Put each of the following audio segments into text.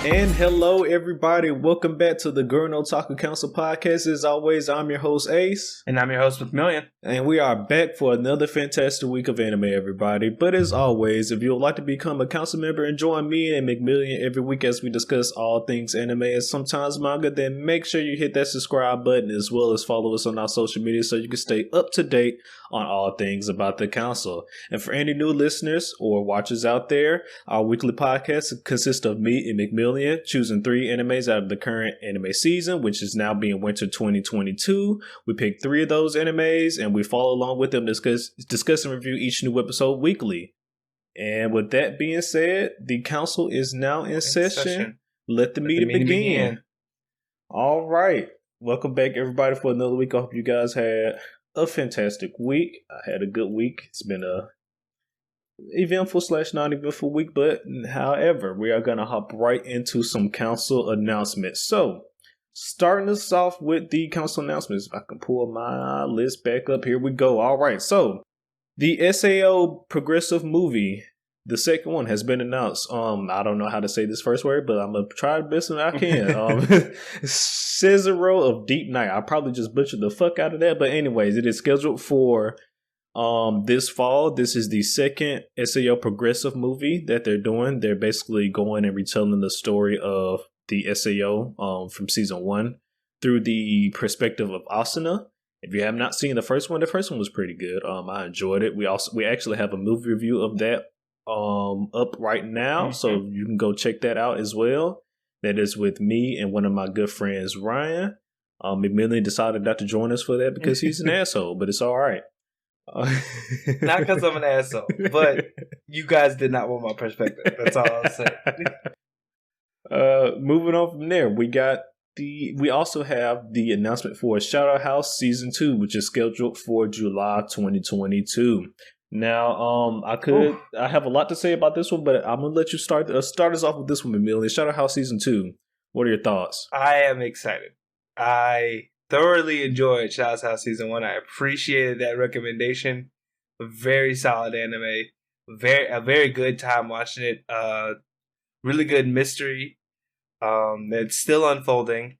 And hello, everybody. Welcome back to the Gurren Otaku Council podcast. As always, I'm your host, Ace. And I'm your host, McMillian. And we are back for another fantastic week of anime, everybody. But as always, if you would like to become a council member and join me and McMillian every week as we discuss all things anime and sometimes manga, then make sure you hit that subscribe button as well as follow us on our social media so you can stay up to date on all things about the council. And for any new listeners or watchers out there, our weekly podcast consists of me and McMillian choosing 3 animes out of the current anime season, which is now being winter 2022. We pick 3 of those animes and we follow along with them, discuss and review each new episode weekly. And with that being said, the council is now in session. Let the meeting begin. All right. Welcome back, everybody, for another week. I hope you guys had a fantastic week. I had a good week. It's been a eventful / non-eventful week, but however, we are going to hop right into some council announcements. So, starting us off with the council announcements. If I can pull my list back up, here we go. All right, so the SAO progressive movie, the second one, has been announced. I don't know how to say this first word, but I'm gonna try the best I can. Cesaro of Deep Night. I probably just butchered the fuck out of that, but anyways, it is scheduled for this fall. This is the second SAO progressive movie that they're doing. They're basically going and retelling the story of the SAO from season 1 through the perspective of Asuna. If you have not seen the first one was pretty good. I enjoyed it. We actually have a movie review of that up right now, so you can go check that out as well. That is with me and one of my good friends, Ryan. McMillian decided not to join us for that because he's an asshole, but it's all right. Not because I'm an asshole, but you guys did not want my perspective. That's all I'll say. Moving on from there, we also have the announcement for Shadow House Season 2, which is scheduled for July 2022. Now, I have a lot to say about this one, but I'm gonna let you start us off with this one, Emilio. Shadow House Season 2. What are your thoughts? I am excited. I thoroughly enjoyed Shadow's House Season 1. I appreciated that recommendation. A very solid anime. A very good time watching it. Really good mystery. It's still unfolding.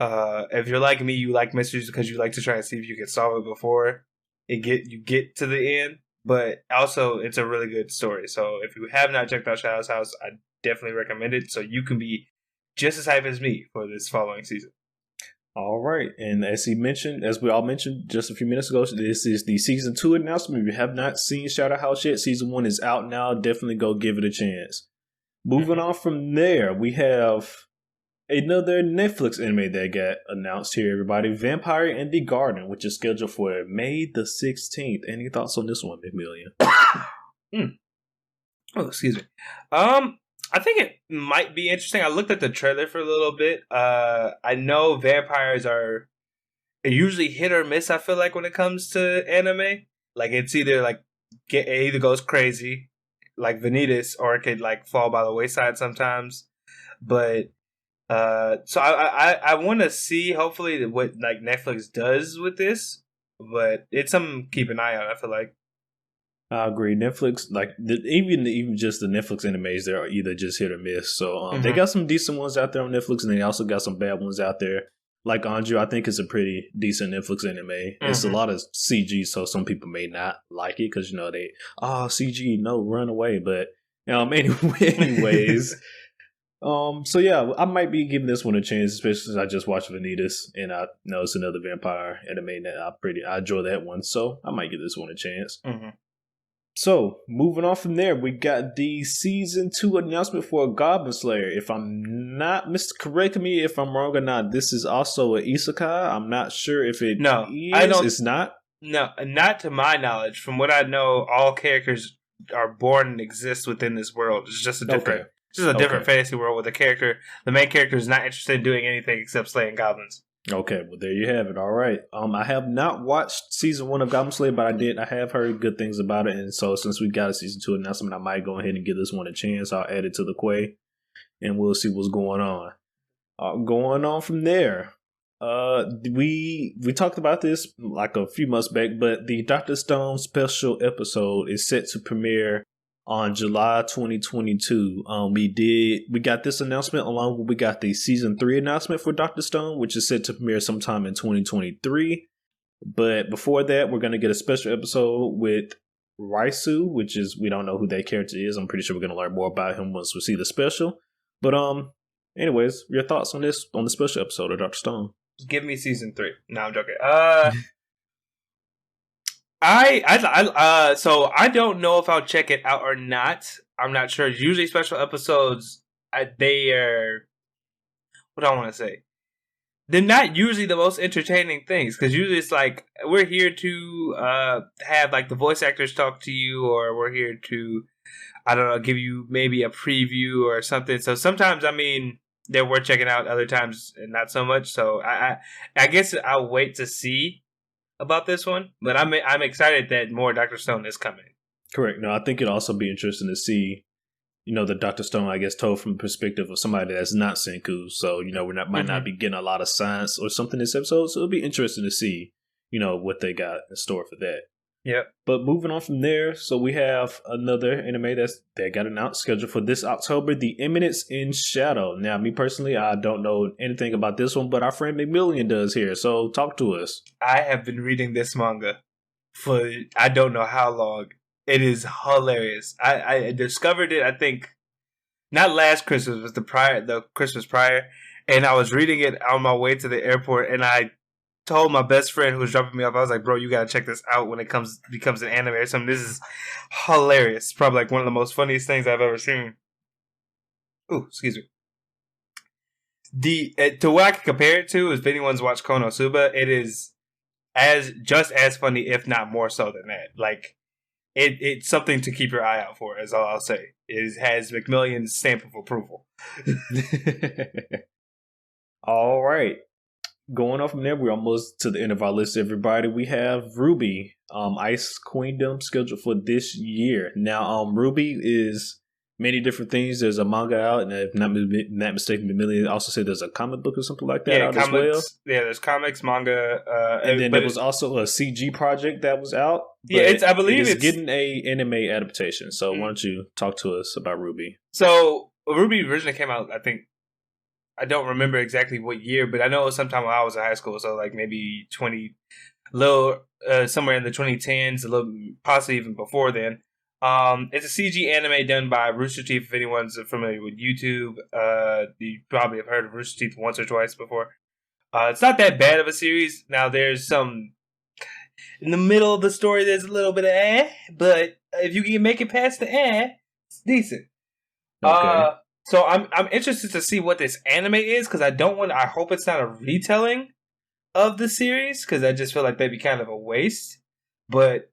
If you're like me, you like mysteries because you like to try and see if you can solve it before you get to the end. But also, it's a really good story. So if you have not checked out Shadow's House, I definitely recommend it so you can be just as hyped as me for this following season. All right, and as we all mentioned just a few minutes ago, this is the season 2 announcement. If you have not seen Shadow House yet, season 1 is out now. Definitely go give it a chance. Moving on from there, we have another Netflix anime that got announced here, everybody. Vampire in the Garden, which is scheduled for May the 16th. Any thoughts on this one, McMillian? Oh, excuse me. I think it might be interesting. I looked at the trailer for a little bit. I know vampires are usually hit or miss, I feel like, when it comes to anime. Like, it's either, like, it either goes crazy, like Vanitas, or it could, like, fall by the wayside sometimes. But, so I want to see, hopefully, what, like, Netflix does with this. But it's something to keep an eye on, I feel like. I agree. Netflix, like even just the Netflix animes, they're either just hit or miss. So they got some decent ones out there on Netflix, and they also got some bad ones out there. Like Anju, I think it's a pretty decent Netflix anime. It's a lot of CG, so some people may not like it because CG, no, run away. But anyways, so yeah, I might be giving this one a chance, especially since I just watched Vanitas, and I know it's another vampire anime that I enjoy that one, so I might give this one a chance. So, moving on from there, we got the Season 2 announcement for Goblin Slayer. If I'm not, correct me if I'm wrong or not, this is also an isekai. I'm not sure if it is. It's not? No, not to my knowledge. From what I know, all characters are born and exist within this world. It's just a different fantasy world with the main character is not interested in doing anything except slaying goblins. Okay, well there you have it. All right. I have not watched season 1 of Goblin Slayer, but I have heard good things about it, and so since we got a season 2 announcement, I might go ahead and give this one a chance. I'll add it to the queue, and we'll see what's going on. Going on from there, we talked about this like a few months back, but the Dr. Stone special episode is set to premiere on July 2022. We got this announcement along with we got the season 3 announcement for Dr. Stone, which is set to premiere sometime in 2023. But before that, we're going to get a special episode with Raisu, which is, we don't know who that character is. I'm pretty sure we're going to learn more about him once we see the special. But anyways, your thoughts on this, on the special episode of Dr. Stone? Give me season 3. No, I'm joking. So I don't know if I'll check it out or not. I'm not sure. Usually special episodes, they are, what do I want to say? They're not usually the most entertaining things, because usually it's like, we're here to have like the voice actors talk to you, or we're here to, I don't know, give you maybe a preview or something. So sometimes, I mean, they're worth checking out, other times not so much. So I guess I'll wait to see about this one, but I'm excited that more Dr. Stone is coming. Correct. No, I think it'll also be interesting to see, the Dr. Stone, I guess, told from the perspective of somebody that's not Senku. So, might not be getting a lot of science or something this episode. So it'll be interesting to see, what they got in store for that. Yep. But moving on from there, so we have another anime that got announced, scheduled for this October, The Eminence in Shadow. Now, me personally, I don't know anything about this one, but our friend McMillian does here. So talk to us. I have been reading this manga for I don't know how long. It is hilarious. I discovered it, I think, not last Christmas, but the Christmas prior, and I was reading it on my way to the airport, and I told my best friend who was dropping me off, I was like, bro, you gotta check this out when it becomes an anime or something. This is hilarious. Probably like one of the most funniest things I've ever seen. Ooh, excuse me. To what I can compare it to is, if anyone's watched Konosuba, it is just as funny, if not more so than that. Like, it's something to keep your eye out for, is all I'll say. It has McMillian's stamp of approval. All right. Going off from there, we're almost to the end of our list, everybody. We have Ruby, Ice Queendom, scheduled for this year. Now, Ruby is many different things. There's a manga out, and if not mistaken, McMillian also said there's a comic book or something like that out as well. Yeah, there's comics, manga, and then there was also a CG project that was out. Yeah, I believe it's getting a anime adaptation. So why don't you talk to us about Ruby? So Ruby originally came out, I think, I don't remember exactly what year, but I know it was sometime when I was in high school, so like maybe somewhere in the 2010s, a little, possibly even before then. It's a CG anime done by Rooster Teeth. If anyone's familiar with YouTube, you probably have heard of Rooster Teeth once or twice before. It's not that bad of a series. Now, there's some in the middle of the story. There's a little bit of but if you can make it past the it's decent. Okay. So I'm interested to see what this anime is, because I hope it's not a retelling of the series, because I just feel like that'd be kind of a waste. But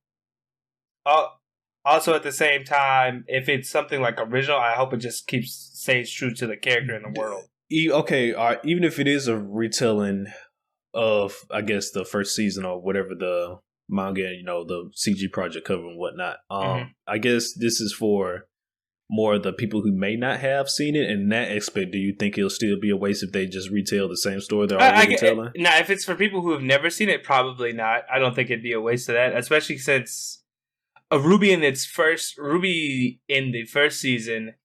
also at the same time, if it's something like original, I hope it just stays true to the character in the world. Okay, even if it is a retelling of, I guess, the first season or whatever the manga, the CG project cover and whatnot. I guess this is for more of the people who may not have seen it. In that aspect, do you think it'll still be a waste if they just retell the same story they're already telling? Now, if it's for people who have never seen it, probably not. I don't think it'd be a waste of that, especially since Ruby in the first season,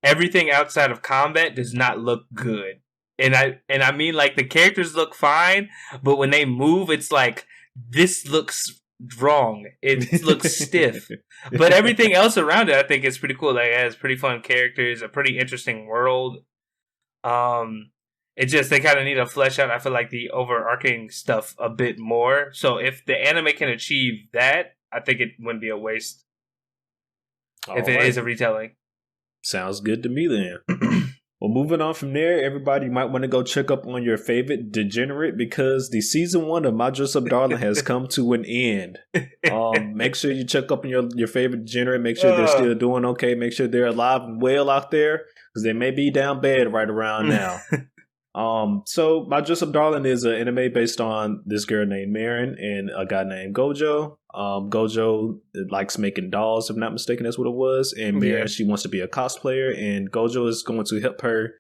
everything outside of combat does not look good. And I mean, like, the characters look fine, but when they move, it's like, this looks wrong. It looks stiff. But everything else around it, I think, is pretty cool. Like, it has pretty fun characters, a pretty interesting world. It just, they kind of need to flesh out, I feel like, the overarching stuff a bit more. So if the anime can achieve that, I think it wouldn't be a waste. If it is a retelling. Sounds good to me then. Well, moving on from there, everybody might want to go check up on your favorite degenerate, because the season 1 of My Dress Up Darling has come to an end. Make sure you check up on your favorite degenerate. Make sure they're still doing okay. Make sure they're alive and well out there, because they may be down bad right around now. So My Dress Up Darling is an anime based on this girl named Marin and a guy named Gojo. Gojo likes making dolls, if not mistaken, that's what it was. And Marin, she wants to be a cosplayer, and Gojo is going to help her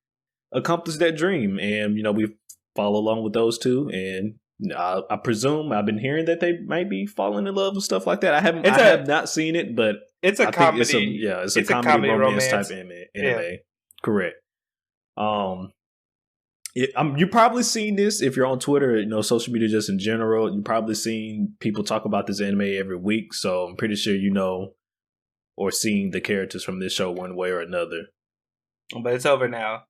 accomplish that dream. And, we follow along with those two. And I presume, I've been hearing that they might be falling in love and stuff like that. I have not seen it, but It's a I comedy. think it's a comedy romance type anime. Yeah. Correct. You probably seen this if you're on Twitter, social media just in general. You probably seen people talk about this anime every week. So I'm pretty sure you know or seen the characters from this show one way or another. But it's over now.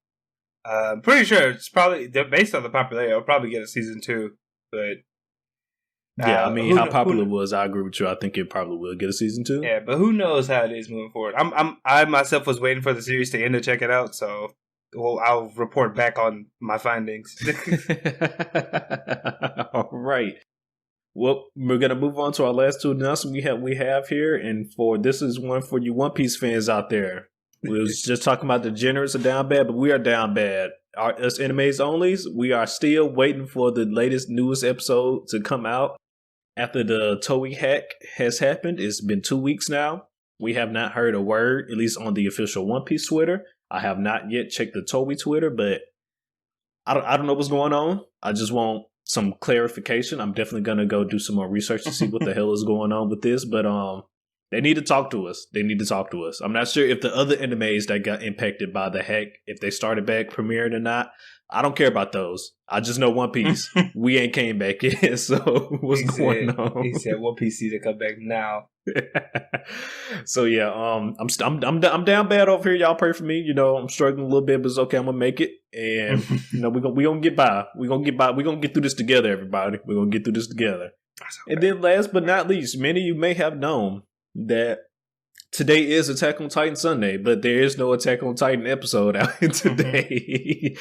I'm pretty sure it's probably based on the popularity. I'll probably get a season 2, but yeah, I mean, how popular it was, I agree with you. I think it probably will get a season 2. Yeah, but who knows how it is moving forward? I myself was waiting for the series to end to check it out, so I'll report back on my findings. All right. Well, we're gonna move on to our last 2 announcements we have here, and this is one for you One Piece fans out there. We was just talking about the generous are down bad, but we are down bad. Us animes onlys, we are still waiting for the newest episode to come out after the Toei hack has happened. It's been 2 weeks now. We have not heard a word, at least on the official One Piece Twitter. I have not yet checked the Toei Twitter, but I don't know what's going on. I just want some clarification. I'm definitely gonna go do some more research to see what the hell is going on with this, but they need to talk to us. I'm not sure if the other animes that got impacted by the hack, if they started back premiering or not. I don't care about those. I just know One Piece. We ain't came back yet, so what's going on? He said One Piece needs to come back now. So yeah, I'm down bad over here. Y'all pray for me. I'm struggling a little bit, but it's okay. I'm gonna make it, and we gonna get by. We gonna get through this together, everybody. We're gonna get through this together. Okay. And then, last but not least, many of you may have known that today is Attack on Titan Sunday, but there is no Attack on Titan episode out today.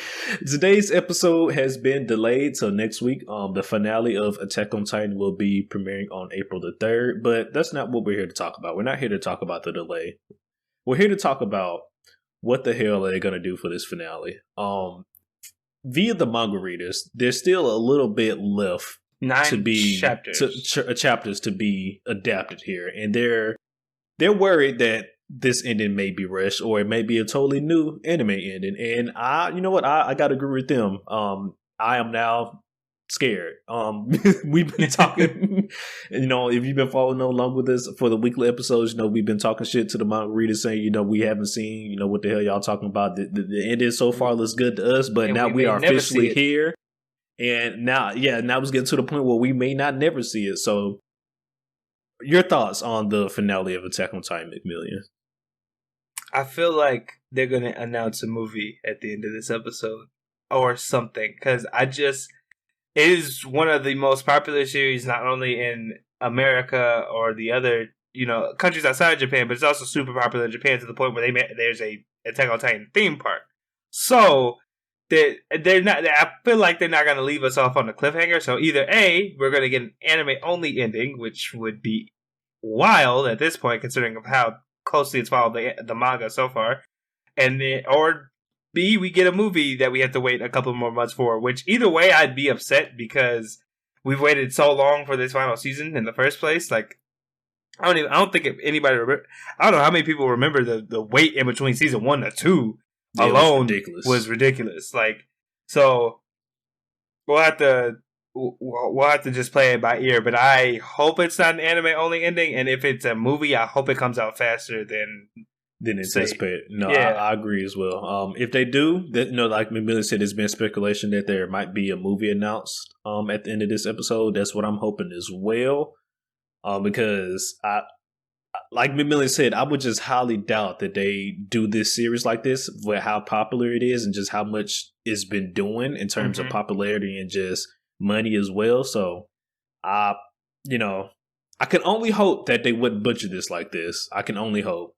Today's episode has been delayed till next week. The finale of Attack on Titan will be premiering on April the 3rd, but that's not what we're here to talk about. We're not here to talk about the delay. We're here to talk about what the hell are they going to do for this finale. Via the manga readers, there's still a little bit left 9 chapters to be adapted here, and they're worried that this ending may be rushed or it may be a totally new anime ending. And I gotta agree with them. I am now scared. We've been talking, if you've been following along with us for the weekly episodes, we've been talking shit to the manga readers saying, we haven't seen, what the hell y'all talking about. The ending so far looks good to us, but now we are officially here. And now it's getting to the point where we may not never see it. So, your thoughts on the finale of Attack on Titan, McMillian? I feel like they're going to announce a movie at the end of this episode or something, because it is one of the most popular series, not only in America or the other, countries outside of Japan, but it's also super popular in Japan to the point where there's a Attack on Titan theme park. So they're not. I feel like they're not going to leave us off on a cliffhanger. So either A, we're going to get an anime only ending, which would be wild at this point, considering of how closely it's followed the manga so far, or B, we get a movie that we have to wait a couple more months for. Which either way, I'd be upset because we've waited so long for this final season in the first place. Like, I don't think anybody. I don't know how many people remember the wait in between season 1 to 2. Alone was ridiculous. Like, so we'll have to just play it by ear. But I hope it's not an anime only ending, and if it's a movie, I hope it comes out faster than anticipated. No, yeah. I agree as well. If they do, like McMillian said, there's been speculation that there might be a movie announced at the end of this episode. That's what I'm hoping as well. Because like McMillian said, I would just highly doubt that they do this series like this with how popular it is and just how much it's been doing in terms of popularity and just money as well. So, I can only hope that they wouldn't butcher this like this. I can only hope.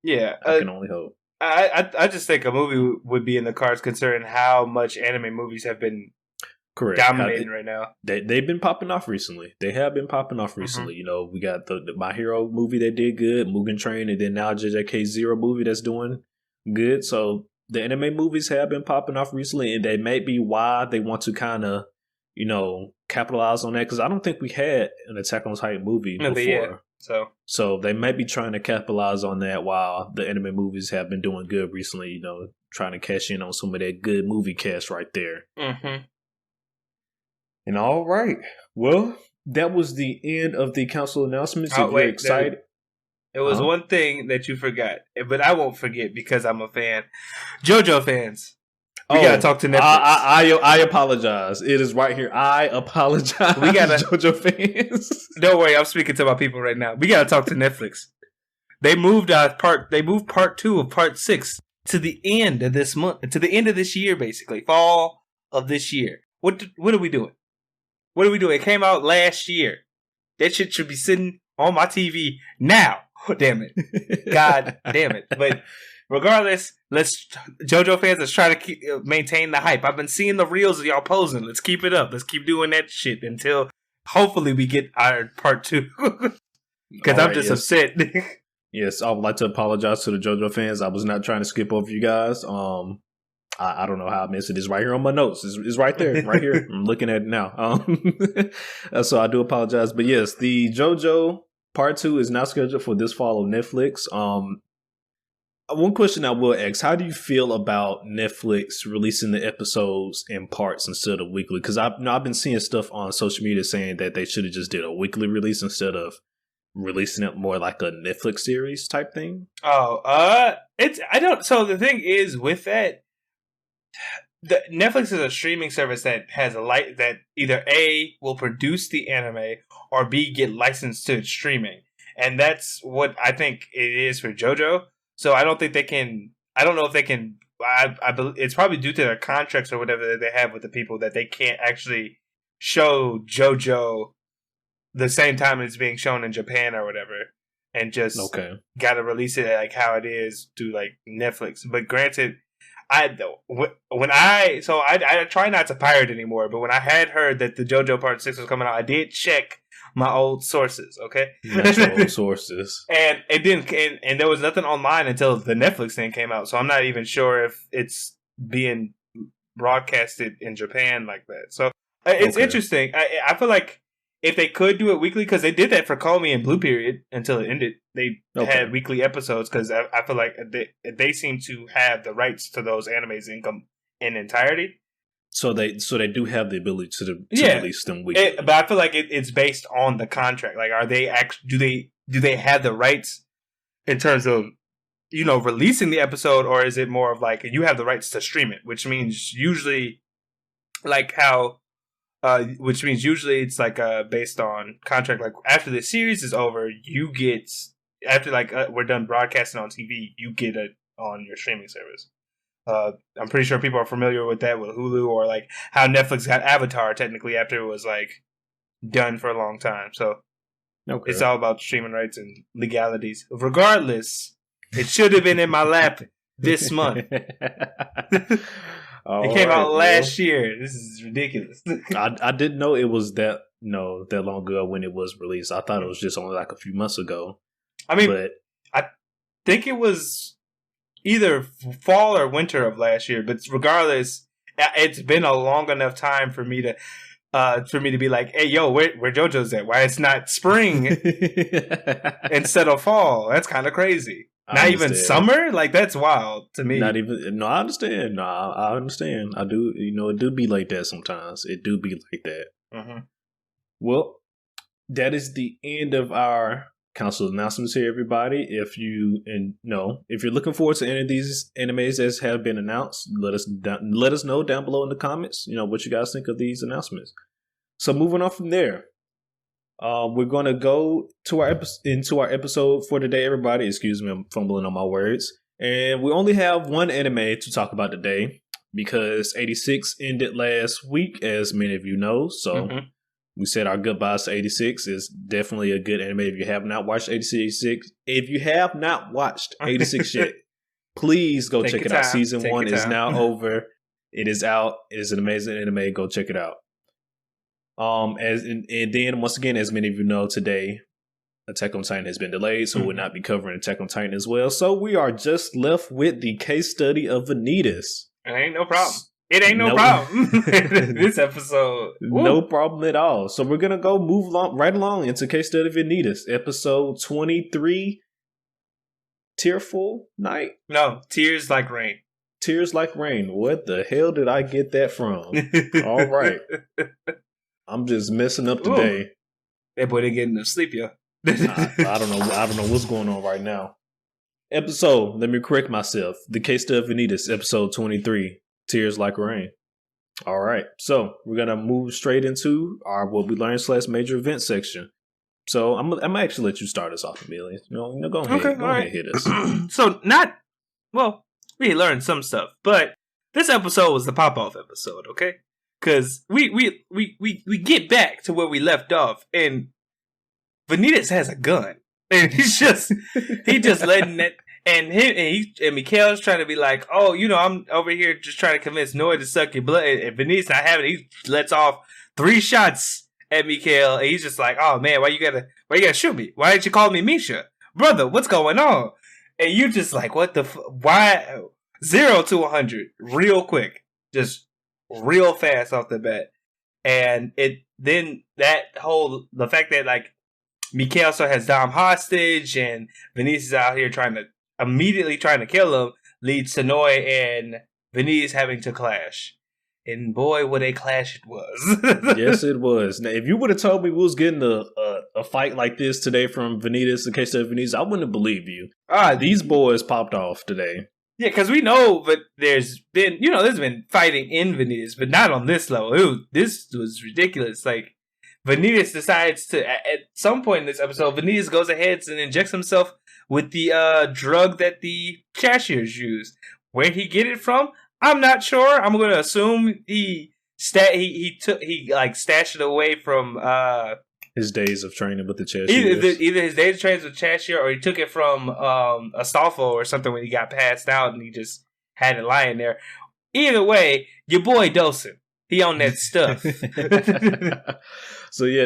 Yeah. I can only hope. I just think a movie would be in the cards considering how much anime movies have been dominating right now. They've been popping off recently. They have been popping off recently. We got the My Hero movie that did good, Mugen Train, and then now JJK Zero movie that's doing good. So the anime movies have been popping off recently, and they may be why they want to kind of, capitalize on that. Because I don't think we had an Attack on Titan movie before. Yeah. So they may be trying to capitalize on that while the anime movies have been doing good recently, trying to cash in on some of that good movie cash right there. Mm-hmm. And all right. Well, that was the end of the council announcements. If you're excited. It was one thing that you forgot, but I won't forget because I'm a fan. JoJo fans. We gotta talk to Netflix. I apologize. It is right here. I apologize. We gotta JoJo fans. Don't worry, I'm speaking to my people right now. We gotta talk to Netflix. They moved part 2 of part 6 to the end of this month, to the end of this year, basically fall of this year. What are we doing? What are we doing? It came out last year. That shit should be sitting on my TV now. Oh, damn it. God damn it. But regardless, JoJo fans, let's try to maintain the hype. I've been seeing the reels of y'all posing. Let's keep it up. Let's keep doing that shit until hopefully we get our part 2. Because I'm just upset. Yes, I would like to apologize to the JoJo fans. I was not trying to skip over you guys. I don't know how I missed it. It's right here on my notes. It's right there, right here. I'm looking at it now. So I do apologize. But yes, the JoJo Part 2 is now scheduled for this fall on Netflix. One question I will ask, how do you feel about Netflix releasing the episodes in parts instead of weekly? Because I've been seeing stuff on social media saying that they should have just did a weekly release instead of releasing it more like a Netflix series type thing. So the thing is with that, Netflix is a streaming service that has that either A, will produce the anime, or B, get licensed to its streaming. And that's what I think it is for JoJo. So I don't think they can, I don't know if they can, I believe it's probably due to their contracts or whatever that they have with the people that they can't actually show JoJo the same time it's being shown in Japan or whatever. And just gotta release it like how it is to like Netflix. But granted, I try not to pirate anymore, but when I had heard that the JoJo Part 6 was coming out, I did check my old sources, okay? Natural old sources. And it didn't, and there was nothing online until the Netflix thing came out, so I'm not even sure if it's being broadcasted in Japan like that. So it's interesting. I feel like if they could do it weekly, because they did that for Call Me and Blue Period until it ended. They had weekly episodes because I feel like they seem to have the rights to those animes in entirety. So they do have the ability to release them weekly. But I feel like it's based on the contract. Like, are they do they have the rights in terms of releasing the episode, or is it more of like you have the rights to stream it, which means usually like how. Which means usually it's like based on contract. Like after the series is over, you get we're done broadcasting on TV, you get it on your streaming service. I'm pretty sure people are familiar with that with Hulu, or like how Netflix got Avatar technically after it was like done for a long time. So it's all about streaming rights and legalities. Regardless, it should have been in my lap this month. It came out last year. This is ridiculous. I didn't know it was that long ago when it was released. I thought it was just only like a few months ago. I mean, I think it was either fall or winter of last year. But regardless, it's been a long enough time for me to be like, hey, yo, where JoJo's at? Why it's not spring instead of fall? That's kind of crazy. Not even summer? Like, that's wild to me. Not even. No, I understand. No, I understand. I do. It do be like that sometimes. It do be like that. Mm-hmm. Well, that is the end of our council announcements here, everybody. If you're looking forward to any of these animes that have been announced, let us know down below in the comments. What you guys think of these announcements. So moving on from there. We're going to go to into our episode for today, everybody. Excuse me, I'm fumbling on my words. And we only have one anime to talk about today because 86 ended last week, as many of you know. So we said our goodbyes to 86. Is definitely a good anime. If you have not watched 86, yet, please go check it out. Season 1 is now over. It is out. It is an amazing anime. Go check it out. And then once again, as many of you know, today Attack on Titan has been delayed, so we'll not be covering Attack on Titan as well. So we are just left with the Case Study of Vanitas. It ain't no problem. This episode, no problem at all. So we're gonna move right along into Case Study of Vanitas, episode 23. Tearful Night? No, Tears Like Rain. Tears Like Rain. What the hell did I get that from? All right. I'm just messing up today. That boy didn't get enough sleep, yo. I don't know. I don't know what's going on right now. Episode. Let me correct myself. The Case Study Of Vanitas, episode 23. Tears Like Rain. All right. So we're gonna move straight into our what we learned / major event section. So I'm gonna actually let you start us off, Amelia. Go ahead. Okay, go ahead, hit us. So we learned some stuff, but this episode was the pop-off episode, okay? Because we get back to where we left off, and Vanitas has a gun, and he's just letting it. And Mikhail's trying to be like, oh, I'm over here just trying to convince Noy to suck your blood, and Vanitas not having it. He lets off 3 shots at Mikhail, and he's just like, oh man, why you gotta shoot me? Why didn't you call me Misha, brother? What's going on? And you just like, what the why? 0 to 100 real quick, just real fast off the bat. And the fact that like Mikhail still has Dom hostage and Vanitas is out here immediately trying to kill him leads to Noy and Vanitas having to clash. And boy, what a clash it was. Yes, it was. Now, if you would have told me we was getting a fight like this today from Vanitas, the Case Study Of Vanitas, I wouldn't have believed you. These boys popped off today. Yeah, because we know that there's been fighting in Vanitas, but not on this level. This was ridiculous. Like, Vanitas decides to, at some point in this episode, Vanitas goes ahead and injects himself with the drug that the cashiers use. Where he get it from, I'm not sure. I'm going to assume he stashed it away from his days of training with the cashiers. Either his days of training with the cashier, or he took it from Astolfo or something when he got passed out and he just had it lying there. Either way, your boy dosing. He on that stuff. So yeah,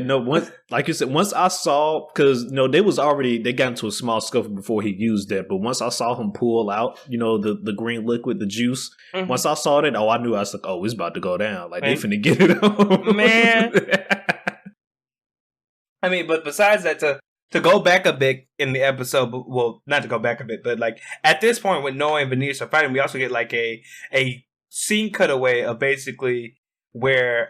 like you said, once I saw, because they got into a small scuffle before he used that, but once I saw him pull out, the green liquid, the juice, once I saw that, I knew. I was like, oh, it's about to go down. Like, they finna get it on. Man. I mean, but besides that, to go back a bit in the episode, well, not to go back a bit, but like at this point when Noah and Vanitas are fighting, we also get like a scene cutaway of basically where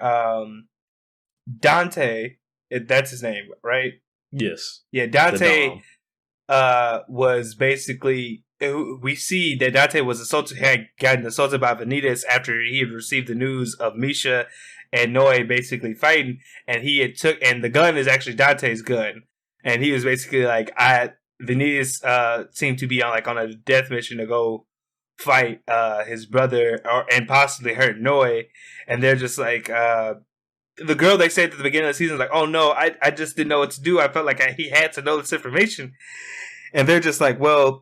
Dante, that's his name, right? Yes. Yeah, Dante was basically, we see that Dante had gotten assaulted by Vanitas after he had received the news of Misha and Noe basically fighting, and and the gun is actually Dante's gun, and he was basically like, Vanitas seemed to be on a death mission to go fight his brother and possibly hurt Noe, and they're just like, the girl they said at the beginning of the season is like, oh no, I just didn't know what to do. I felt like he had to know this information, and they're just like, and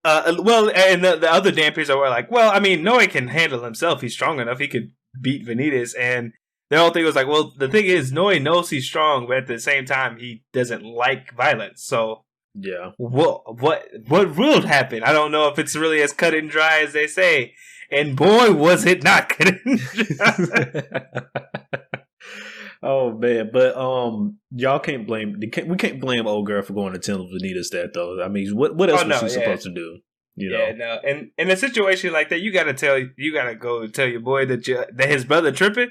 the other Dampiers are like, well, I mean, Noe can handle himself. He's strong enough. He could beat Vanitas, and their whole thing was like, well, the thing is, Noe knows he's strong, but at the same time, he doesn't like violence. So, yeah, what will happen? I don't know if it's really as cut and dry as they say. And boy, was it not cut and dry. Oh man, but y'all can't blame. We can't blame old girl for going to tell Vanitas that though. I mean, what else was she supposed to do? Yeah, no. And in a situation like that, you gotta go tell your boy that his brother tripping.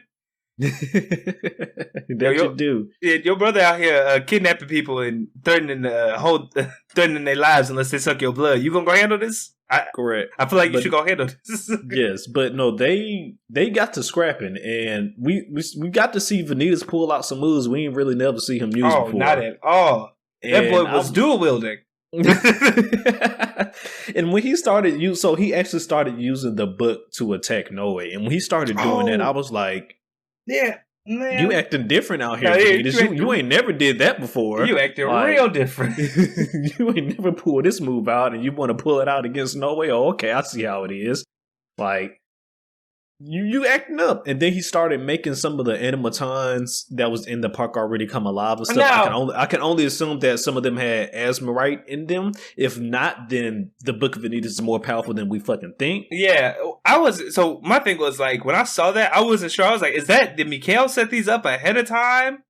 You do. Your brother out here kidnapping people and threatening their lives unless they suck your blood. You gonna go handle this? Correct. I feel like you should go handle this. Yes, but no, they got to scrapping, and we got to see Vanitas pull out some moves we ain't really never see him use before. Oh, not at all. That boy was dual wielding. And when he started so he actually started using the book to attack Noe, and when he started doing that, I was like, yeah, man, you acting different out here. You ain't never did that before. You acting real different. You ain't never pulled this move out, and you want to pull it out against Noe. Oh, okay, I see how it is. Like, you acting up. And then he started making some of the animatrons that was in the park already come alive and stuff. Now, I can only assume that some of them had Asmarite in them. If not, then the Book of Vanitas is more powerful than we fucking think. Yeah, so my thing was like, when I saw that, I wasn't sure. I was like, did Mikhail set these up ahead of time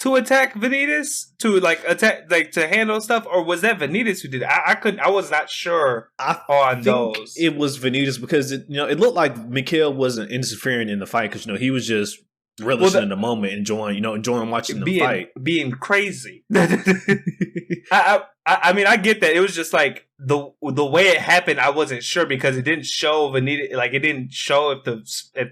to attack Vanitas? To to handle stuff? Or was that Vanitas who did it? I was not sure on those. It was Vanitas because it looked like Mikhail wasn't interfering in the fight because he was just relishing in the moment, enjoying watching them fight, being crazy. I mean, I get that. It was just like the way it happened. I wasn't sure because it didn't show Vanita. Like, it didn't show if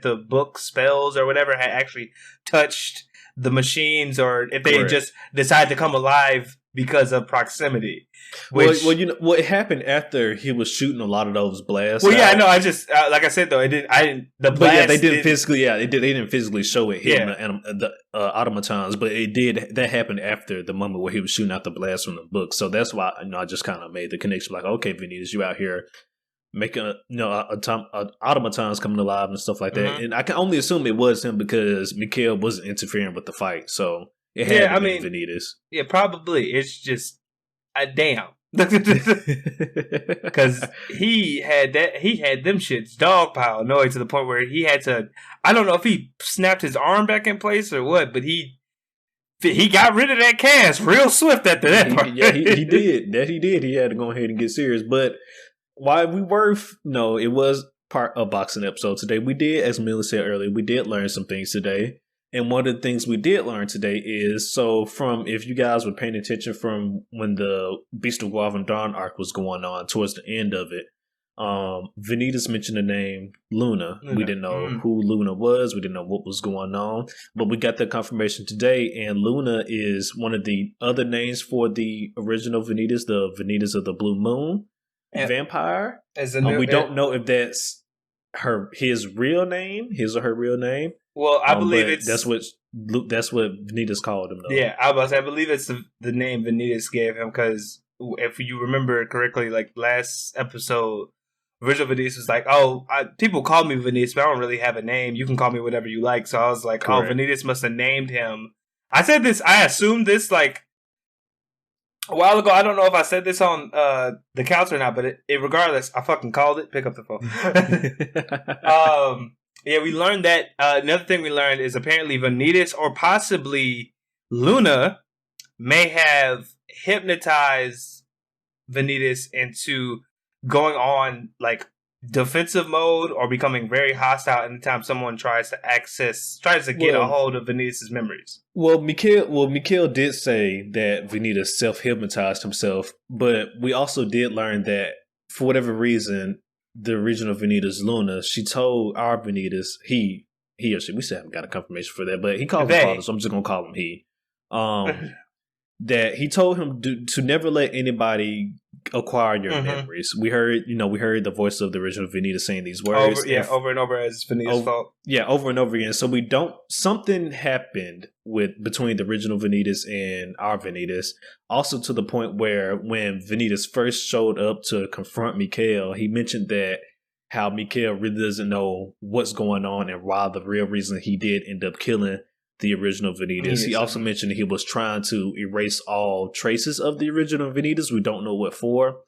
the book spells or whatever had actually touched the machines, or if they just decided to come alive because of proximity. What happened after he was shooting a lot of those blasts. Well, yeah, I know. I just like I said though, it didn't. I didn't. The blast. But yeah, they didn't physically. Yeah, they didn't physically show it hitting the automatons, but it did. That happened after the moment where he was shooting out the blast from the book. So that's why I just kind of made the connection. Like, okay, Vanitas, you out here making automatons coming alive and stuff like that. Mm-hmm. And I can only assume it was him because Mikhail wasn't interfering with the fight. So it had to be Vanitas. Yeah, probably. It's just damn. Because he had them shits dogpile annoyed to the point where he had to, I don't know if he snapped his arm back in place or what, but he got rid of that cast real swift after that part. Yeah, he did. That he did. He had to go ahead and get serious. But while it was part of boxing episode today. We did, as Millie said earlier, we did learn some things today. And one of the things we did learn today is, if you guys were paying attention from when the Beast of Guavan Dawn arc was going on towards the end of it, Vanitas mentioned the name Luna. We didn't know who Luna was. We didn't know what was going on. But we got the confirmation today, and Luna is one of the other names for the original Vanitas, the Vanitas of the Blue Moon vampire. We don't know if that's his real name, his or her real name. Well, I believe that's what Vanitas called him, though. Yeah, I believe it's the name Vanitas gave him, because if you remember correctly, like last episode, original Vanitas was like, people call me Vanitas, but I don't really have a name. You can call me whatever you like. So I was like, correct. Vanitas must have named him. I assumed this like a while ago. I don't know if I said this on the couch or not, but regardless, I fucking called it. Pick up the phone. Yeah, we learned that. Another thing we learned is apparently Vanitas or possibly Luna may have hypnotized Vanitas into going on like defensive mode or becoming very hostile anytime someone tries to get a hold of Vanitas' memories. Well, Mikhail did say that Vanitas self-hypnotized himself, but we also did learn that for whatever reason, the original Vanitas, Luna, she told our Vanitas, he or she, we still haven't got a confirmation for that, but he called him father, so I'm just going to call him he. That he told him to never let anybody acquire your memories. We heard the voice of the original Vanitas saying these words. Over and over as Vanitas' fault. Yeah, over and over again. So something happened between the original Vanitas and our Vanitas. Also to the point where when Vanitas first showed up to confront Mikhail, he mentioned that how Mikhail really doesn't know what's going on and why the real reason he did end up killing the original Vanitas. He also mentioned he was trying to erase all traces of the original Vanitas. We don't know what for,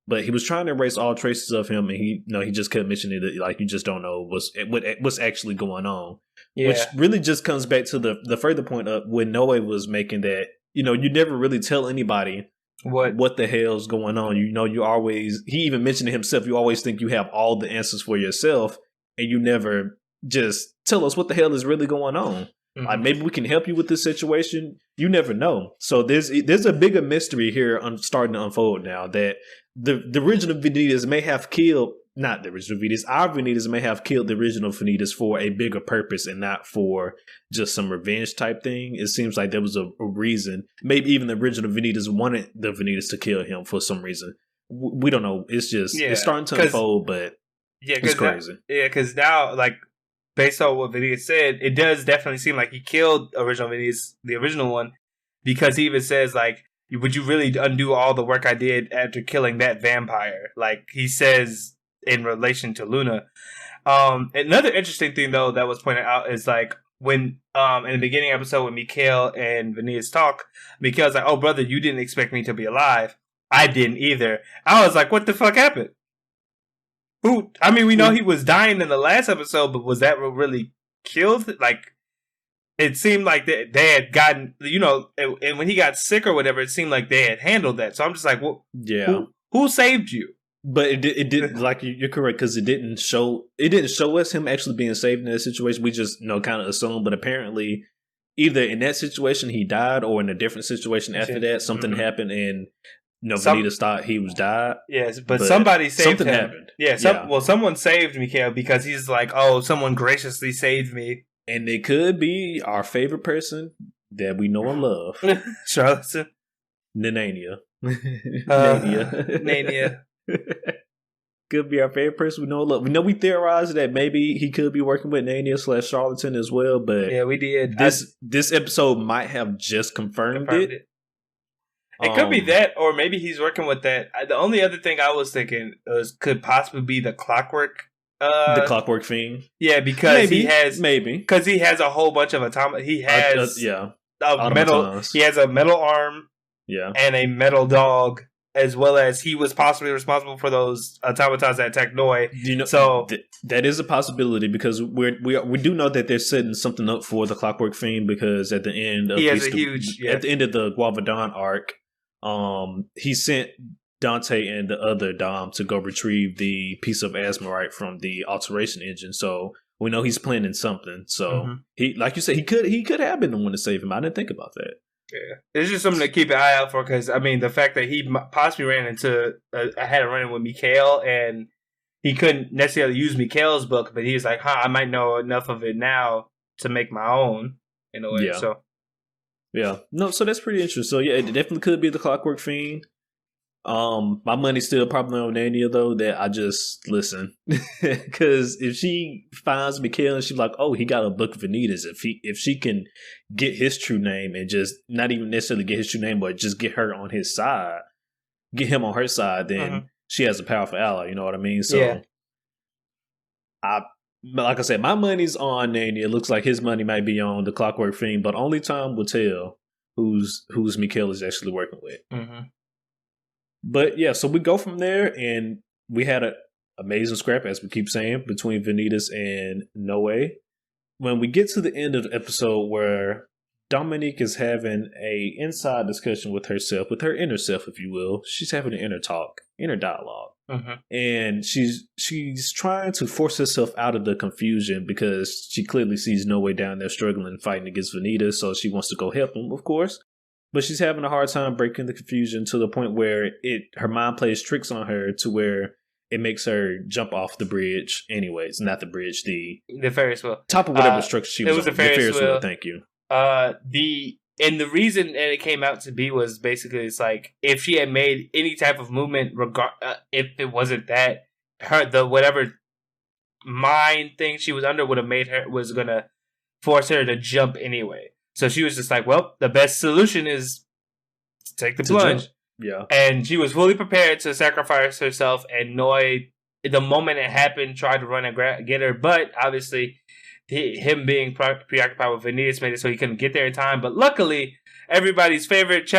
but he was trying to erase all traces of him, and he just kept mentioning it like you just don't know what's actually going on. Yeah. Which really just comes back to the further point of when Noe was making that, you never really tell anybody what the hell's going on. You always, he even mentioned it himself, you always think you have all the answers for yourself, and you never just tell us what the hell is really going on. Like, maybe we can help you with this situation. You never know. So there's a bigger mystery here starting to unfold now, that the original Vanitas may have killed, not the original Vanitas, our Vanitas may have killed the original Vanitas for a bigger purpose and not for just some revenge type thing. It seems like there was a reason. Maybe even the original Vanitas wanted the Vanitas to kill him for some reason. We don't know. It's just, it's starting to unfold, but it's crazy. Because now, like, based on what Vanitas said, it does definitely seem like he killed original Vanitas, the original one, because he even says, like, would you really undo all the work I did after killing that vampire? Like, he says in relation to Luna. Another interesting thing, though, that was pointed out is, like, when in the beginning episode when Mikhail and Vanitas talk, Mikhail's like, oh, brother, you didn't expect me to be alive. I didn't either. I was like, what the fuck happened? We know he was dying in the last episode, but was that what really killed? Like, it seemed like they had gotten, and when he got sick or whatever, it seemed like they had handled that. So I'm just like, well, who saved you? But it did like you're correct because it didn't show us him actually being saved in that situation. We just kind of assumed, but apparently either in that situation he died or in a different situation after that something happened and Vanitas thought he was died. Yes, but somebody saved him. Happened. Yeah, well, someone saved Mikhail because he's like, oh, someone graciously saved me. And it could be our favorite person that we know and love. Charleston. Nania. Nania. Could be our favorite person we know and love. We know we theorized that maybe he could be working with Nania / Charlatan as well, but yeah, we did. This episode might have just confirmed it. It could be that, or maybe he's working with that. The only other thing I was thinking could possibly be the clockwork. The clockwork fiend. Yeah, because he has a whole bunch of He has a metal. He has a metal arm. Yeah, and a metal dog, as well as he was possibly responsible for those automatons that attacked Noi. So that is a possibility because we do know that they're setting something up for the clockwork fiend because at the end of at the end of the Guava Dawn arc. He sent Dante and the other Dom to go retrieve the piece of Asmorite from the alteration engine. So we know he's planning something. So he, like you said, he could have been the one to save him. I didn't think about that. Yeah, it's just something to keep an eye out for because I mean the fact that he possibly ran into I had a run-in with Mikhail and he couldn't necessarily use Mikhail's book, but he was like, I might know enough of it now to make my own in a way. Yeah. So. Yeah, no, so that's pretty interesting. So yeah, it definitely could be the Clockwork Fiend. My money's still probably on Nania though. That I just listen because if she finds Mikhail and she's like, oh, he got a book of Vanitas. If she can get his true name and just not even necessarily get his true name, but just get her on his side, get him on her side, then she has a powerful ally. You know what I mean? So like I said, my money's on Nania. It looks like his money might be on the Clockwork Fiend, but only time will tell who's Mikhail is actually working with. But yeah, so we go from there, and we had an amazing scrap, as we keep saying, between Vanitas and Noe. When we get to the end of the episode where Dominique is having a inside discussion with herself, with her inner self, if you will, she's having an inner talk, inner dialogue. And she's trying to force herself out of the confusion because she clearly sees no way down there struggling fighting against Vanitas, so she wants to go help him, of course. But she's having a hard time breaking the confusion to the point where her mind plays tricks on her to where it makes her jump off the bridge. Anyways, not the bridge, the Ferris wheel, top of whatever structure she was on. The Ferris wheel. Thank you. And the reason that it came out to be was basically it's like if she had made any type of movement, if it wasn't that whatever mind thing she was under would have was gonna force her to jump anyway. So she was just like, well, the best solution is to take the plunge. Yeah, and she was fully prepared to sacrifice herself. And Noi, the moment it happened, tried to run and get her, but obviously. Him being preoccupied with Vanitas made it so he couldn't get there in time. But luckily, everybody's favorite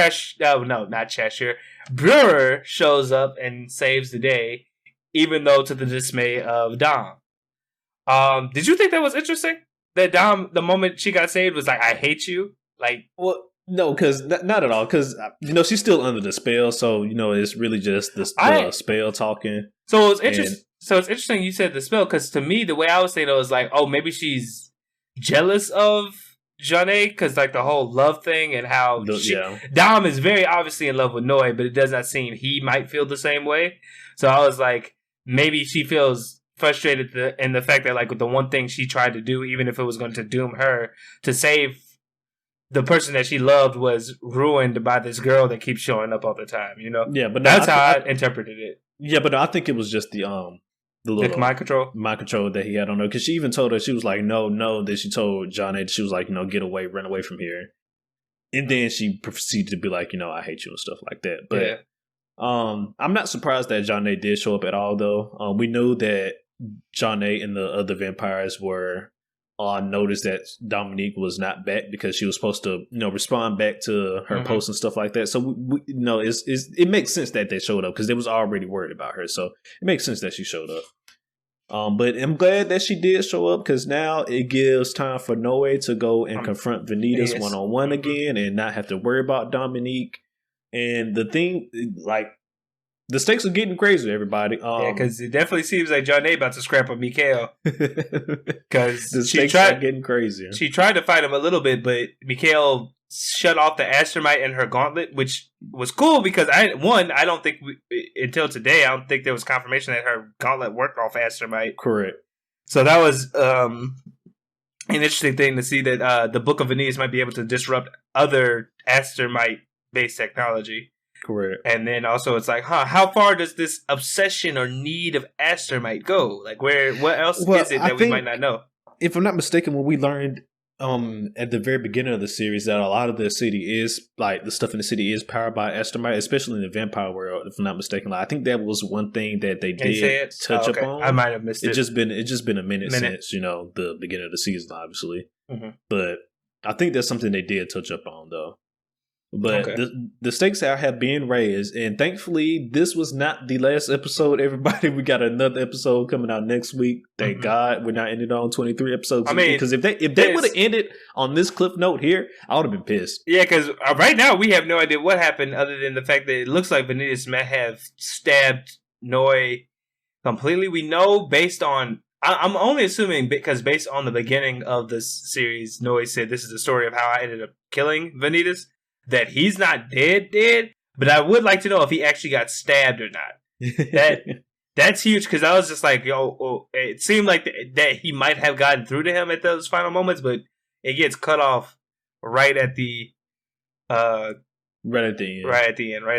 Brewer shows up and saves the day, even though to the dismay of Dom. Did you think that was interesting? That Dom, the moment she got saved, was like, I hate you? Like, well, no, because not at all. Because, she's still under the spell. So, it's really just the spell talking. So it's interesting. So it's interesting you said the spell, because to me, the way I was saying it was like, oh, maybe she's jealous of Janae, because like the whole love thing and how Dom is very obviously in love with Noi, but it does not seem he might feel the same way. So I was like, maybe she feels frustrated in the fact that like the one thing she tried to do, even if it was going to doom her, to save the person that she loved was ruined by this girl that keeps showing up all the time, Yeah, but that's how I interpreted it. Yeah, but I think it was just the little mind control that he had on her, because she even told her, she was like, no. Then she told John A, she was like, get away, run away from here. And then she proceeded to be like, I hate you and stuff like that. But I'm not surprised that John A did show up at all, though. We knew that John A and the other vampires were on notice that Dominique was not back because she was supposed to, respond back to her posts and stuff like that. So it makes sense that they showed up because they was already worried about her. So it makes sense that she showed up. But I'm glad that she did show up because now it gives time for Noe to go and confront Vanitas one-on-one again and not have to worry about Dominique. And the thing, like, the stakes are getting crazy, everybody. Yeah, because it definitely seems like John A about to scrap up Mikhail. Because the stakes are getting crazier. She tried to fight him a little bit, but Mikhail shut off the astromite and her gauntlet, which was cool because I don't think until today I don't think there was confirmation that her gauntlet worked off astromite. Correct. So that was an interesting thing to see that the Book of Vanitas might be able to disrupt other astromite based technology. Correct. And then also it's like, how far does this obsession or need of astromite go? Like what else is it that we might not know? If I'm not mistaken, when we learned at the very beginning of the series that a lot of the city is like the stuff in the city is powered by astromite, especially in the vampire world, if I'm not mistaken. Like, I think that was one thing that they did touch upon. I might have missed it. It's just been a minute since, the beginning of the season, obviously. Mm-hmm. But I think that's something they did touch up on though. But the stakes have been raised, and thankfully, this was not the last episode. Everybody, we got another episode coming out next week. Thank God we're not ending on 23 episodes. I mean, because if they would have ended on this cliff note here, I would have been pissed. Yeah, because right now we have no idea what happened, other than the fact that it looks like Vanitas may have stabbed Noi completely. We know based on. I'm only assuming because based on the beginning of this series, Noi said this is the story of how I ended up killing Vanitas. That he's not dead, but I would like to know if he actually got stabbed or not. That's huge because I was just like, it seemed like that he might have gotten through to him at those final moments, but it gets cut off right at the end, right at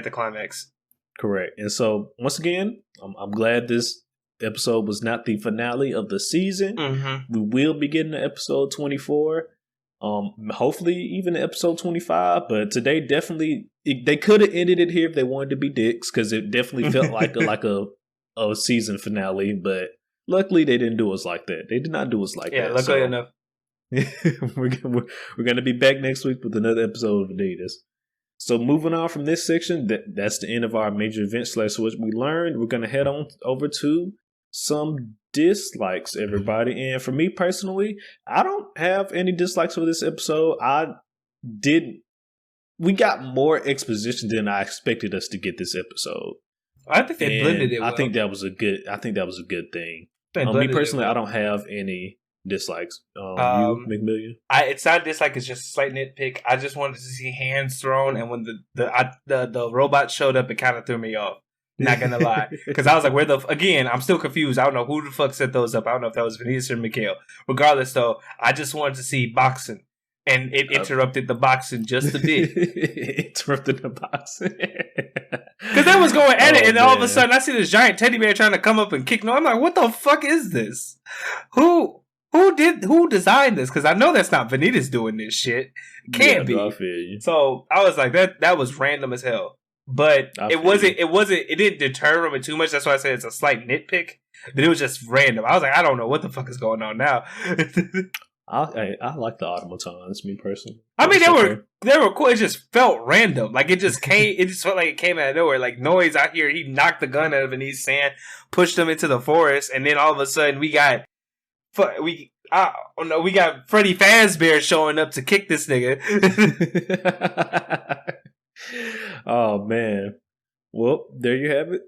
the climax. Correct. And so once again, I'm glad this episode was not the finale of the season. Mm-hmm. We will be getting to episode 24. Hopefully even episode 25, but today definitely they could have ended it here if they wanted to be dicks, because it definitely felt like a season finale. But luckily they didn't do us like that. They did not do us like that. Yeah, luckily enough. we're gonna be back next week with another episode of Vanitas. So moving on from this section, that's the end of our major events / what we learned. We're gonna head on over to some dislikes, everybody. And for me personally, I don't have any dislikes for this episode. We got more exposition than I expected us to get this episode. I think they blended it well. I think that was a good thing. Me personally, I don't have any dislikes. You, McMillian? It's not a dislike, it's just a slight nitpick. I just wanted to see hands thrown, and when the robot showed up, it kind of threw me off. Not gonna lie, because I was like, again, I'm still confused. I don't know who the fuck set those up. I don't know if that was Vanitas or Mikhail. Regardless, though, I just wanted to see boxing, and it interrupted the boxing just a bit. Interrupted the boxing because they was going at it, and all of a sudden, I see this giant teddy bear trying to come up and kick. No, I'm like, what the fuck is this? Who designed this? Because I know that's not Vanitas doing this shit. Can't be. I feel you. So I was like, that was random as hell. But it didn't deter me too much. That's why I said it's a slight nitpick. But it was just random. I was like, I don't know what the fuck is going on now. I like the automatons, me personally. I mean, they were cool. It just felt random. Like it just came. It just felt like it came out of nowhere. Like Noise out here, he knocked the gun out of Vanitas' hand, pushed him into the forest, and then all of a sudden we got Freddy Fazbear showing up to kick this nigga. Oh man. Well, there you have it.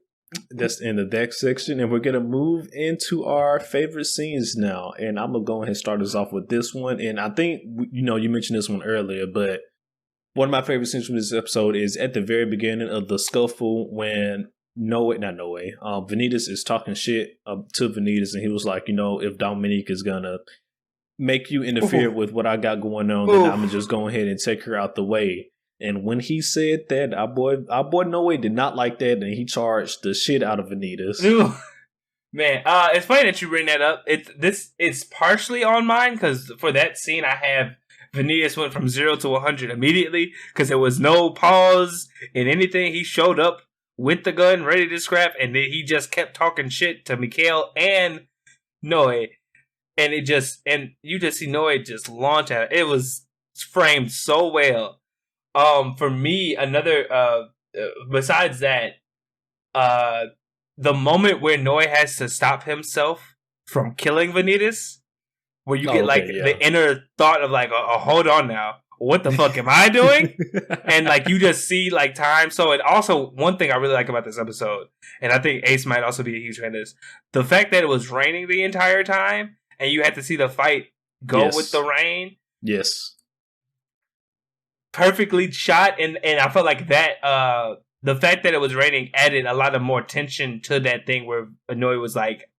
That's in the deck section, and we're gonna move into our favorite scenes now. And I'm gonna go ahead and start us off with this one. And I think you mentioned this one earlier, but one of my favorite scenes from this episode is at the very beginning of the scuffle when Vanitas is talking shit to Vanitas, and he was like, if Dominique is gonna make you interfere with what I got going on, then I'm gonna just go ahead and take her out the way. And when he said that, our boy Noe did not like that, and he charged the shit out of Vanitas. Man, it's funny that you bring that up. It's partially on mine, because for that scene I have Vanitas went from 0 to 100 immediately, because there was no pause in anything. He showed up with the gun, ready to scrap, and then he just kept talking shit to Mikhail and Noe. And you just see Noe just launch at it. It was framed so well. For me, another besides that, the moment where Noe has to stop himself from killing Vanitas, where you get the inner thought of like, oh, hold on now, what the fuck am I doing? And like you just see like time. So, and also one thing I really like about this episode, and I think Ace might also be a huge fan of this, the fact that it was raining the entire time and you had to see the fight go with the rain. Yes. Perfectly shot, and I felt like that the fact that it was raining added a lot of more tension to that thing where Inoue was like,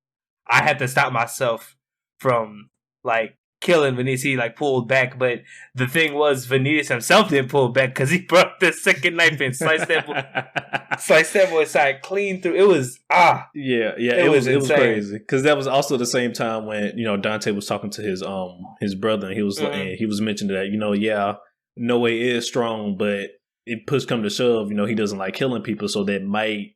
I had to stop myself from like killing Vanitas. He like pulled back, but the thing was Vanitas himself didn't pull back because he brought the second knife and sliced that boy's side clean through. It was it was crazy because that was also the same time when Dante was talking to his brother, and he was and he was mentioning that Noe is strong, but it push come to shove, he doesn't like killing people, so that might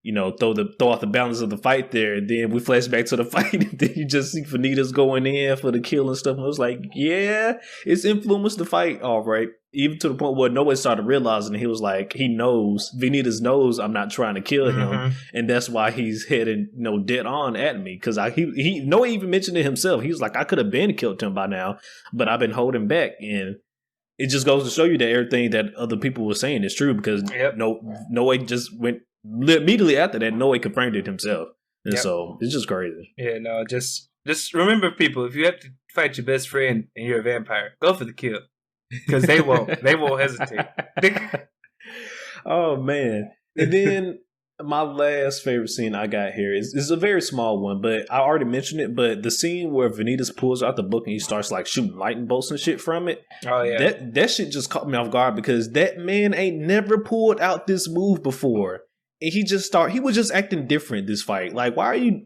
throw off the balance of the fight there. And then we flash back to the fight, and then you just see Vanitas going in for the kill and stuff. And it was like, yeah, it's influenced the fight, all right. Even to the point where Noah started realizing, he was like, Vanitas knows I'm not trying to kill him, and that's why he's headed dead on at me. Because Noah even mentioned it himself. He was like, I could have been killed him by now, but I've been holding back. And it just goes to show you that everything that other people were saying is true, because Noah just went immediately after that. Noah confirmed it himself, and so it's just crazy. Yeah, no, just remember, people, if you have to fight your best friend and you're a vampire, go for the kill, because they won't hesitate. Oh man! And then my last favorite scene I got here is a very small one, but I already mentioned it. But the scene where Vanitas pulls out the book and he starts like shooting lightning bolts and shit from it. Oh yeah, that shit just caught me off guard, because that man ain't never pulled out this move before. And he was just acting different this fight. Like, why are you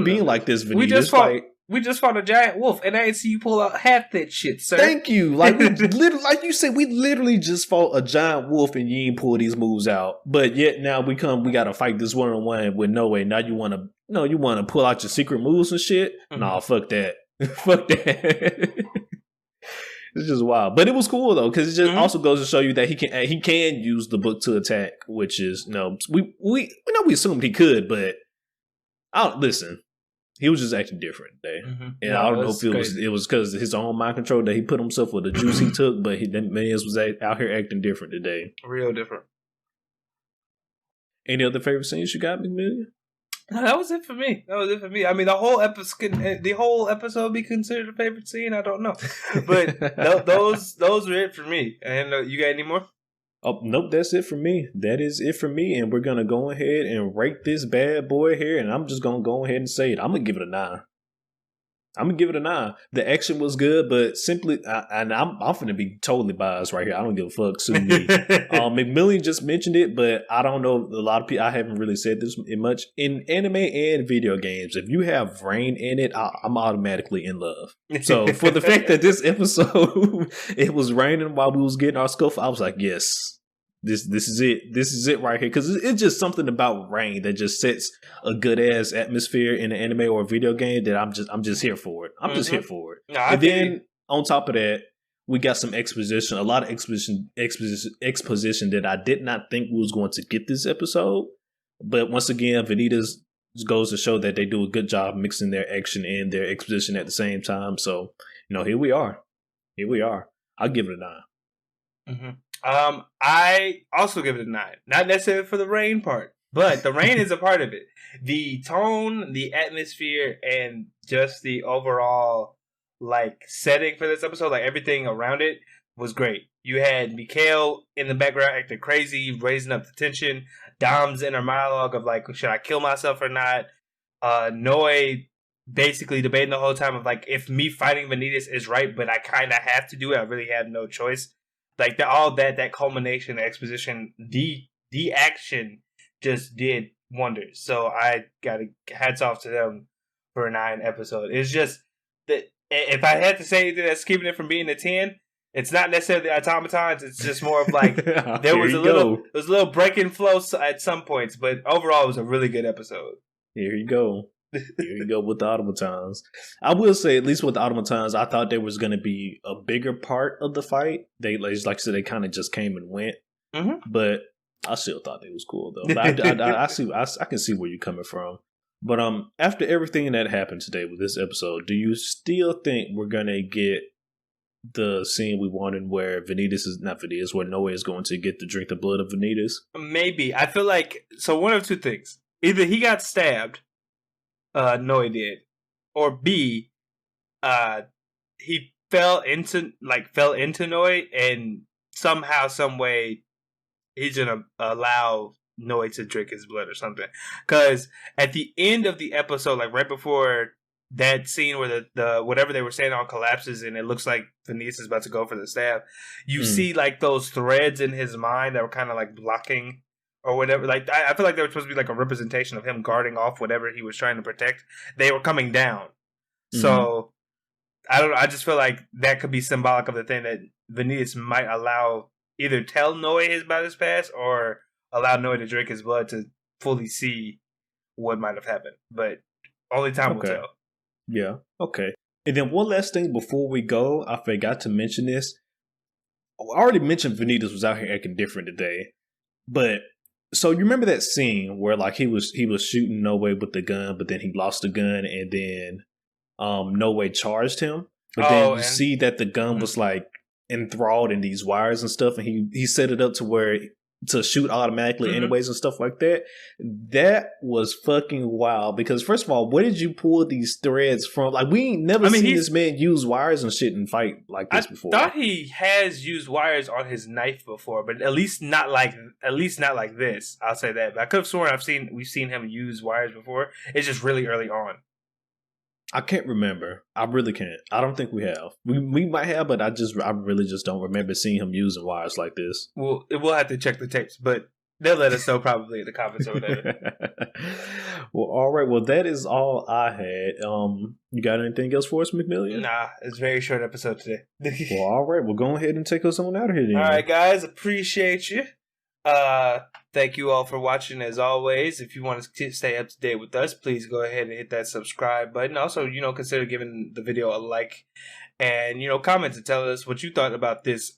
being like this, Vanitas? We just fought a giant wolf, and I didn't see you pull out half that shit, sir. Thank you. Like, like you said, we literally just fought a giant wolf, and you ain't pull these moves out. But yet now we gotta fight this 1-on-1 with Noe. Now you wanna pull out your secret moves and shit? Mm-hmm. Nah, fuck that. Fuck that. It's just wild, but it was cool though, because it just also goes to show you that he can use the book to attack, which is we assumed he could, but listen. He was just acting different today, and I don't know if it was because of his own mind control that he put himself with the juice he took, but that man was out here acting different today, real different. Any other favorite scenes you got, McMillian? No, that was it for me. I mean, the whole episode be considered a favorite scene. I don't know, but those were it for me. And you got any more? Oh, nope, that's it for me. That is it for me, and we're gonna go ahead and rate this bad boy here. And I'm just gonna go ahead and say it. I'm gonna give it a 9. The action was good, but simply, and I'm finna be totally biased right here. I don't give a fuck. Sue me. McMillian just mentioned it, but I don't know. A lot of people, I haven't really said this much in anime and video games. If you have rain in it, I'm automatically in love. So for the fact that this episode it was raining while we was getting our scuff, I was like, yes. This is it. This is it right here, because it's just something about rain that just sets a good ass atmosphere in an anime or a video game that I'm just here for it. I'm just here for it. And then on top of that, we got some exposition, a lot of exposition that I did not think we was going to get this episode. But once again, Vanitas goes to show that they do a good job mixing their action and their exposition at the same time. So here we are. I'll give it a 9. I also give it a 9. Not necessarily for the rain part, but the rain is a part of it. The tone, the atmosphere, and just the overall setting for this episode, everything around it was great. You had Mikhail in the background acting crazy, raising up the tension. Dom's inner monologue of should I kill myself or not? Noe basically debating the whole time of if me fighting Vanitas is right, but I kind of have to do it. I really have no choice. All that culmination, the exposition, the action just did wonders. So I got hats off to them for a 9 episode. It's just that if I had to say anything that's keeping it from being a 10, it's not necessarily the automatons. It's just more of there was a little break and flow at some points, but overall it was a really good episode. Here you go. Here you go with the automatons. I will say, at least with the automatons, I thought there was going to be a bigger part of the fight. They, like I said, they kind of just came and went. But I still thought it was cool, though. But I can see where you're coming from. But after everything that happened today with this episode, do you still think we're going to get the scene we wanted where where Noe is going to get to drink the blood of Vanitas? Maybe. I feel like, so one of two things. Either he got stabbed, Noe did, or B, he fell into Noe, and somehow, some way, he's gonna allow Noe to drink his blood or something. Because at the end of the episode, like right before that scene where the whatever they were saying all collapses and it looks like Vanitas is about to go for the stab, you see like those threads in his mind that were kind of like blocking or whatever. Like I feel like they were supposed to be like a representation of him guarding off whatever he was trying to protect. They were coming down. So I don't know. I just feel like that could be symbolic of the thing that Vanitas might allow, either tell Noe about his past or allow Noe to drink his blood to fully see what might have happened. But only time will tell. Yeah, okay. And then one last thing before we go, I forgot to mention this. I already mentioned Vanitas was out here acting different today. But, so you remember that scene where like he was shooting Noe with the gun, but then he lost the gun and then Noe charged him? But then you see that the gun was like enthralled in these wires and stuff, and he set it up to shoot automatically anyways and stuff like that. That was fucking wild because first of all, where did you pull these threads from? Like we ain't never seen this man use wires and shit and fight like this before. I thought he has used wires on his knife before, but at least not like this. I'll say that. But I could have sworn we've seen him use wires before. It's just really early on. I can't remember. I really can't. I don't think we have. We might have, but I really just don't remember seeing him using wires like this. Well, we'll have to check the tapes, but they'll let us know probably in the comments over there. Well, all right. Well, that is all I had. You got anything else for us, McMillian? Nah, it's a very short episode today. Well, all right. Well, go ahead and take us on out of here then. All right, guys. Appreciate you. Thank you all for watching as always. If you want to stay up to date with us, please go ahead and hit that subscribe button. Also, consider giving the video a like and, comment to tell us what you thought about this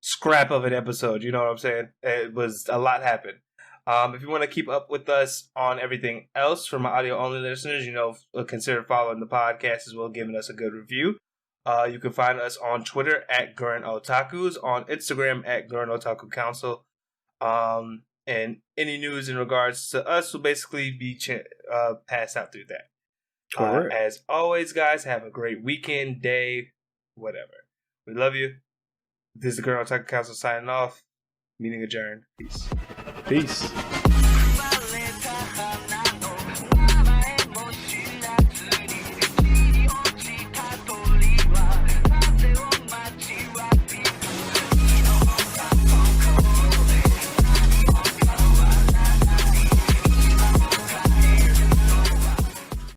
scrap of an episode. You know what I'm saying? It was a lot happened. If you want to keep up with us on everything else for my audio only listeners, consider following the podcast as well, giving us a good review. You can find us on Twitter at Gurren Otakus, on Instagram at Gurren Otaku Council. And any news in regards to us will basically be passed out through that. As always, guys, have a great weekend, day, whatever. We love you. This is the Gurren Otaku Council signing off. Meeting adjourned. Peace. Peace.